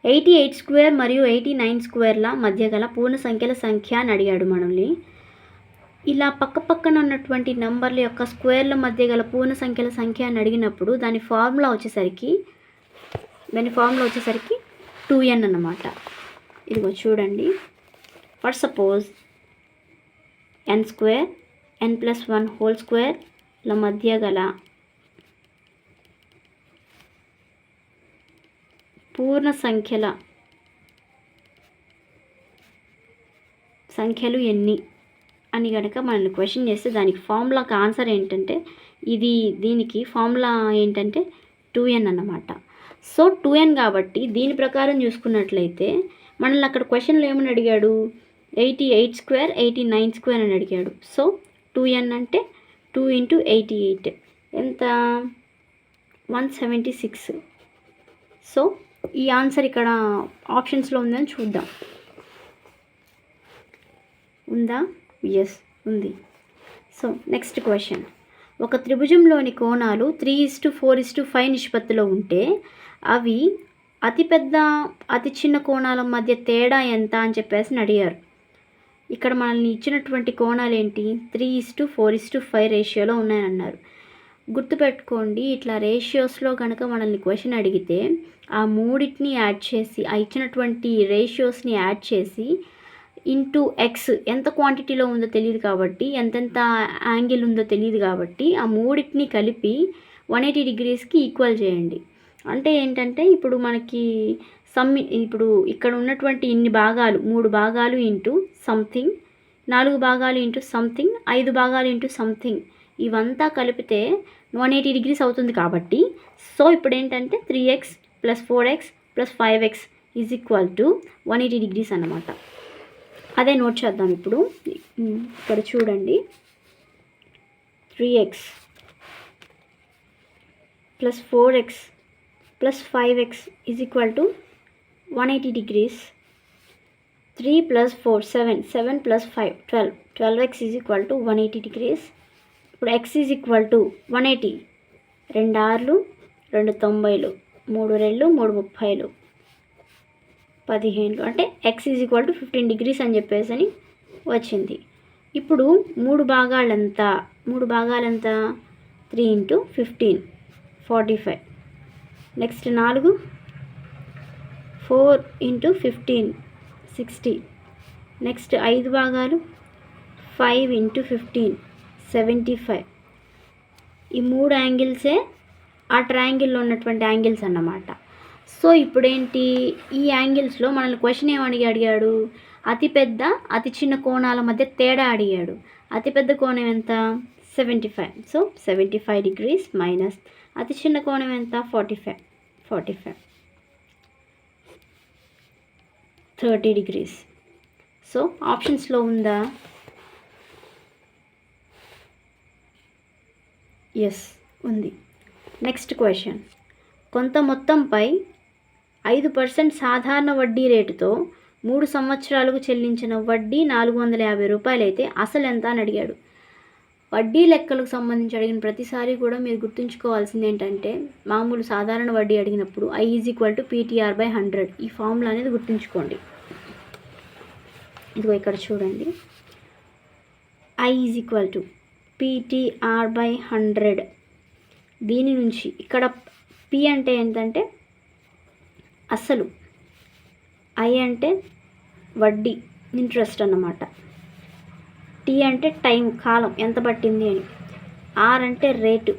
88 square మరియు 89 స్క్వేర్ల మధ్య గల పూర్ణ సంఖ్యల సంఖ్య అని అడిగాడు మనల్ని. ఇలా పక్కపక్కన ఉన్నటువంటి నంబర్ల యొక్క స్క్వేర్ల మధ్య గల పూర్ణ సంఖ్యల సంఖ్య అని అడిగినప్పుడు దాని ఫార్ములా వచ్చేసరికి 2n అన్నమాట. ఇదిగో చూడండి. For suppose n square n+1 whole స్క్వేర్ల మధ్య గల పూర్ణ సంఖ్యలు ఎన్ని అని కనుక మనల్ని క్వశ్చన్ చేస్తే దానికి ఫార్ములాకి ఆన్సర్ ఏంటంటే దీనికి ఫార్ములా ఏంటంటే 2n అన్నమాట. సో 2n కాబట్టి దీని ప్రకారం చూసుకున్నట్లయితే మనల్ని అక్కడ క్వశ్చన్లో ఏమని అడిగాడు, 88 స్క్వేర్ 89 స్క్వేర్ అని అడిగాడు. సో 2n అంటే 2 × 88 ఎంత, 176. సో ఈ ఆన్సర్ ఇక్కడ ఆప్షన్స్లో ఉందని చూద్దాం. ఉందా? ఎస్ ఉంది. So next question. ఒక త్రిభుజంలోని కోణాలు 3:4:5 నిష్పత్తిలో ఉంటే అవి అతిపెద్ద అతి చిన్న కోణాల మధ్య తేడా ఎంత అని చెప్పేసి అడిగారు. ఇక్కడ మనల్ని ఇచ్చినటువంటి కోణాలు ఏంటి, 3:4:5 రేషియోలో ఉన్నాయన్నారు. గుర్తుపెట్టుకోండి, ఇట్లా రేషియోస్లో కనుక మనల్ని క్వశ్చన్ అడిగితే ఆ మూడింటిని యాడ్ చేసి, ఆ ఇచ్చినటువంటి రేషియోస్ని యాడ్ చేసి ఇంటూ ఎక్స్, ఎంత క్వాంటిటీలో ఉందో తెలియదు కాబట్టి, ఎంతెంత యాంగిల్ ఉందో తెలియదు కాబట్టి ఆ మూడింటిని కలిపి 180 డిగ్రీస్కి ఈక్వల్ చేయండి. అంటే ఏంటంటే ఇప్పుడు మనకి ఇప్పుడు ఇక్కడ ఉన్నటువంటి ఇన్ని భాగాలు, 3 భాగాలు ఇంటూ సంథింగ్, 4 భాగాలు ఇంటూ సంథింగ్, 5 భాగాలు ఇంటూ సంథింగ్, ఇవంతా కలిపితే 180 డిగ్రీస్ అవుతుంది కాబట్టి, సో ఇప్పుడు ఏంటంటే 3x + 4x + 5x = 180 డిగ్రీస్ అన్నమాట. అదే నోట్ చేద్దాం. ఇప్పుడు ఇక్కడ చూడండి, 3x + 4x + 5x = 180 degrees. 3 + 4 7, 7 + 5 12, 12x = 180 degrees. ఇప్పుడు x = 180, 2 6లు 2 90లు, 3 2లు 3 30లు, 15లు, అంటే x = 15 డిగ్రీస్ అని చెప్పేసి అని వచ్చింది. ఇప్పుడు 3 భాగాలంతా 3 × 15 45. నెక్స్ట్ 4 × 15 60. నెక్స్ట్ 5 భాగాలు 5 × 15 75. ఈ 3 యాంగిల్సే ఆ ట్రయాంగిల్లో ఉన్నటువంటి యాంగిల్స్ అన్నమాట. సో ఇప్పుడేంటి, ఈ యాంగిల్స్లో మనల్ని క్వశ్చన్ ఏమని అడిగాడు, అతిపెద్ద అతి చిన్న కోణాల మధ్య తేడా అడిగాడు. అతిపెద్ద కోణం ఎంత, 75. సో 75 డిగ్రీస్ మైనస్ అతి చిన్న కోణం ఎంత, 45 30 డిగ్రీస్. సో ఆప్షన్స్లో ఉందా? ఎస్ ఉంది. Next question. కొంత మొత్తంపై 5% సాధారణ వడ్డీ రేటుతో 3 సంవత్సరాలకు చెల్లించిన వడ్డీ 450 రూపాయలు అయితే అసలు ఎంత అని అడిగాడు. వడ్డీ లెక్కలకు సంబంధించి అడిగిన ప్రతిసారి కూడా మీరు గుర్తుంచుకోవాల్సింది ఏంటంటే, మామూలు సాధారణ వడ్డీ అడిగినప్పుడు I = PTR/100 ఈ ఫార్ములా అనేది గుర్తుంచుకోండి. ఇదిగో ఇక్కడ చూడండి, I = PTR/100. దీని నుంచి ఇక్కడ P అంటే ఏంటంటే అసలు, I అంటే వడ్డీ ఇంట్రెస్ట్ అన్నమాట, T అంటే టైం కాలం ఎంత పట్టింది అని, R అంటే రేటు,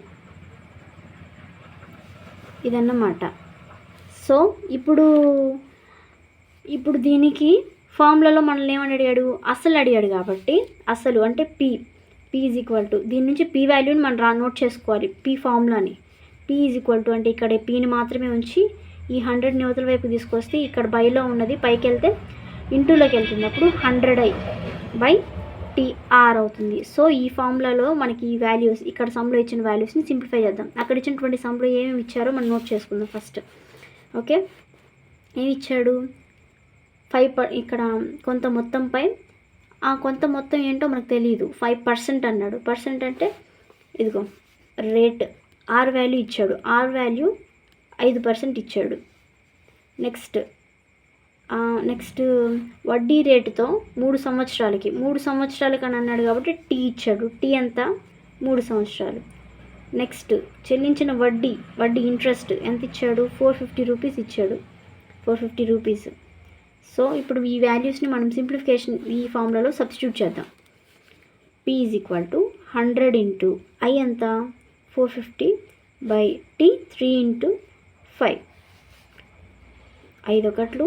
ఇదన్నమాట. సో ఇప్పుడు దీనికి ఫార్ములాలో మనల్ని ఏమని అడిగాడు, అసలు అడిగాడు కాబట్టి అసలు అంటే P = దీని నుంచి P వాల్యూని మనం నోట్ చేసుకోవాలి. P ఫార్ములాని P = అంటే ఇక్కడ Pని మాత్రమే ఉంచి ఈ 100ని అవతల వైపు తీసుకొస్తే ఇక్కడ బైలో ఉన్నది పైకి వెళ్తే ఇంటూలోకి వెళ్తుంది, అప్పుడు 100i/TR అవుతుంది. సో ఈ ఫార్ములాలో మనకి ఈ వాల్యూస్, ఇక్కడ సమ్లో ఇచ్చిన వాల్యూస్ని సింప్లిఫై చేద్దాం. అక్కడ ఇచ్చినటువంటి సమ్లో ఏమేమి ఇచ్చారో మనం నోట్ చేసుకుందాం ఫస్ట్. ఓకే, ఏమి ఇచ్చాడు, 5 ఇక్కడ కొంత మొత్తంపై, ఆ కొంత మొత్తం ఏంటో మనకు తెలియదు, 5% అన్నాడు. పర్సెంట్ అంటే ఇదిగో రేట్, R వాల్యూ ఇచ్చాడు, R వాల్యూ 5% ఇచ్చాడు. నెక్స్ట్ నెక్స్ట్ వడ్డీ రేటుతో 3 సంవత్సరాలకి 3 సంవత్సరాలకి అని అన్నాడు కాబట్టి టీ ఇచ్చాడు. టీ ఎంత? 3 సంవత్సరాలు. నెక్స్ట్ చెల్లించిన వడ్డీ ఇంట్రెస్ట్ ఎంత ఇచ్చాడు? 450 రూపీస్ ఇచ్చాడు. 450 రూపీస్. సో ఇప్పుడు ఈ వాల్యూస్ని మనం సింప్లిఫికేషన్ ఈ ఫార్ములాలో సబ్స్టిట్యూట్ చేద్దాం. P is equal to 100 into I ఎంత? 450 బై T 3 ఇంటూ 5. 5 ఒకట్లు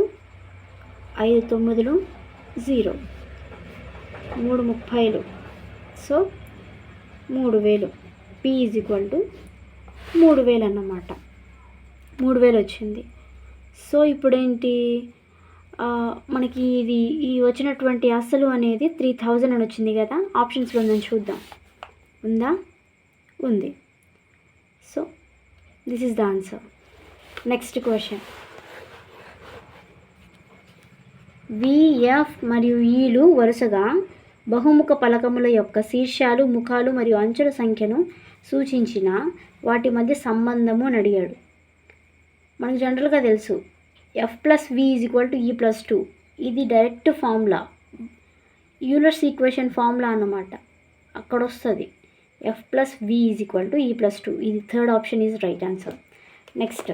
5 9లు 0, 3 30లు. So 3000. P is equal to 3000 అన్నమాట. 3000 వచ్చింది. సో ఇప్పుడేంటి, మనకి ఈ వచ్చినటువంటి అసలు అనేది 3000 అని వచ్చింది కదా. ఆప్షన్స్లో ఉందని చూద్దాం. ఉందా? ఉంది. So this is the answer. Next question. VF మరియు ఈలు వరుసగా బహుముఖ పలకముల యొక్క శీర్షాలు, ముఖాలు మరియు అంచుల సంఖ్యను సూచించిన వాటి మధ్య సంబంధము అని అడిగాడు. మనకు జనరల్గా తెలుసు F+V is equal to E+2. ఇది direct formula, Euler's equation formula అన్నమాట. అక్కడ వస్తుంది F+V is equal to E+2. ఇది third option is right answer. Next,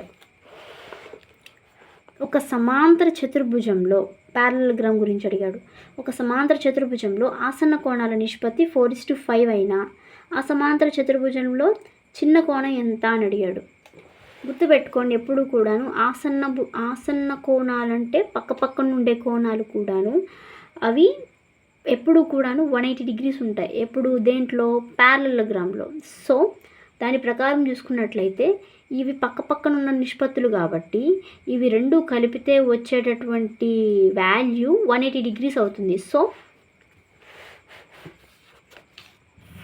ఒక సమాంతర చతుర్భుజంలో ప్యారలలోగ్రామ్ గురించి అడిగాడు. ఒక సమాంతర చతుర్భుజంలో ఆసన్న కోణాల నిష్పత్తి 4:5 అయినా ఆ సమాంతర చతుర్భుజంలో చిన్న కోణం ఎంత అని అడిగాడు. గుర్తుపెట్టుకోండి, ఎప్పుడు కూడాను ఆసన్న కోణాలంటే పక్కన ఉండే కోణాలు కూడాను అవి ఎప్పుడు కూడాను 180 డిగ్రీస్ ఉంటాయి. ఎప్పుడు దేంట్లో? ప్యారలలోగ్రామ్లో. సో దాని ప్రకారం చూసుకున్నట్లయితే ఇవి పక్కన ఉన్న నిష్పత్తులు కాబట్టి ఇవి రెండు కలిపితే వచ్చేటటువంటి వాల్యూ 180 డిగ్రీస్ అవుతుంది. So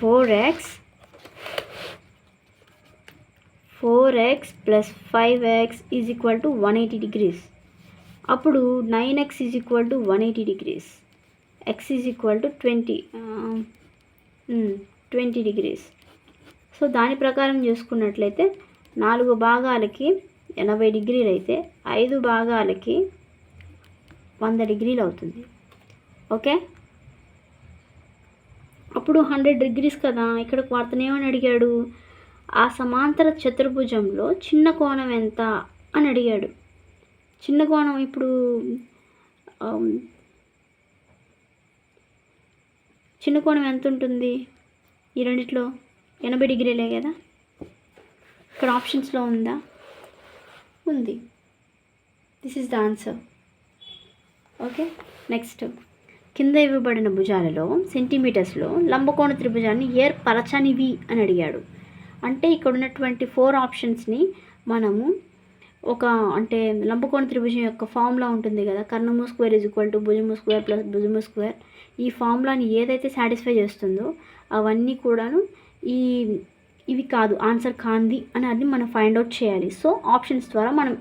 4x plus 5x is equal to 180 degrees. అప్పుడు 9x is equal to 180 degrees. x is equal to 20 degrees. So దాని ప్రకారం చూసుకున్నట్లయితే 4 భాగాలకి 80 డిగ్రీలు అయితే 5 భాగాలకి 100 డిగ్రీలు అవుతుంది. ఓకే, అప్పుడు 100 డిగ్రీస్ కదా. ఇక్కడ వార్తనేమని అడిగాడు? ఆ సమాంతర చతుర్భుజంలో చిన్న కోణం ఎంత అని అడిగాడు. చిన్న కోణం ఇప్పుడు చిన్న కోణం ఎంత ఉంటుంది? ఈ రెండిట్లో 80 డిగ్రీలే కదా. ఇక్కడ ఆప్షన్స్లో ఉందా? ఉంది. This is the answer. Okay, next, కింద ఇవ్వబడిన భుజాలలో సెంటీమీటర్స్లో లంబకోణ త్రిభుజాన్ని ఏర్పరచనివి అని అడిగాడు. అంటే ఇక్కడ ఉన్నటువంటి 4 ఆప్షన్స్ని మనము అంటే లంబకోణ త్రిభుజం యొక్క ఫార్ములా ఉంటుంది కదా, కర్ణము స్క్వేర్ ఈజ్ ఈక్వల్ టు భుజము స్క్వేర్ ప్లస్ భుజము స్క్వేర్. ఈ ఫార్ములాని ఏదైతే సాటిస్ఫై చేస్తుందో అవన్నీ కూడాను ఇవి కాదు, ఆన్సర్ కాంది అని అది మనం ఫైండ్ అవుట్ చేయాలి. సో ఆప్షన్స్ ద్వారా మనం